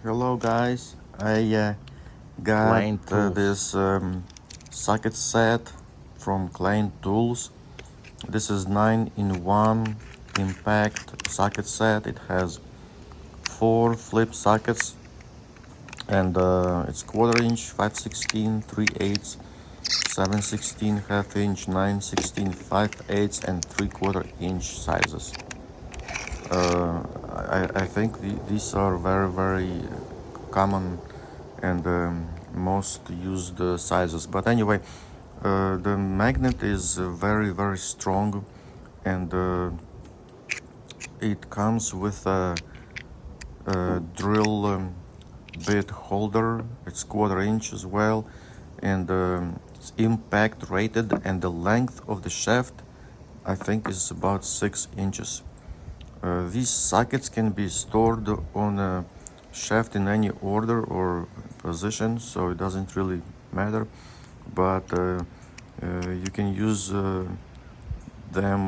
Hello guys, I got Klein Tools. this socket set from Klein Tools. This is 9-in-1 impact socket set. It has 4 flip sockets and it's quarter inch, 5/16, 3/8, 7/16, half inch, 9/16, 5/8 and 3/4 inch sizes. I think these are very common and most used sizes. But anyway, the magnet is very strong, and it comes with a drill bit holder. It's quarter inch as well, and it's impact rated, and the length of the shaft I think is about 6 inches. These sockets can be stored on a shaft in any order or position, so it doesn't really matter, but you can use them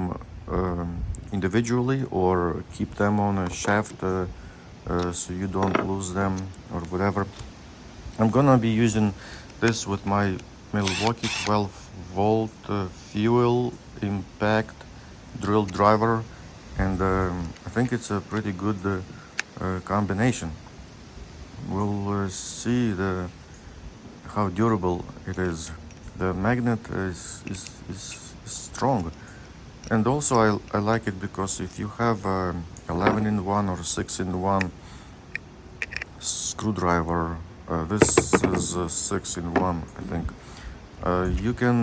individually or keep them on a shaft so you don't lose them or whatever. I'm gonna be using this with my Milwaukee 12-volt fuel impact drill driver, and I think it's a pretty good combination. We'll see how durable it is. The magnet is strong, and also I like it because if you have 11-in-1 or 6-in-1 screwdriver, this is 6-in-1 I think, you can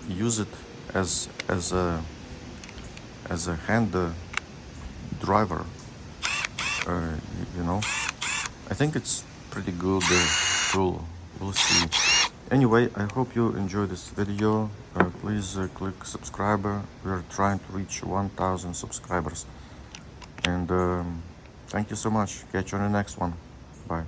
use it as a hand driver, you know. I think it's pretty good tool. We'll see. Anyway, I hope you enjoyed this video. Please click subscribe. We're trying to reach 1,000 subscribers. And thank you so much. Catch you on the next one. Bye.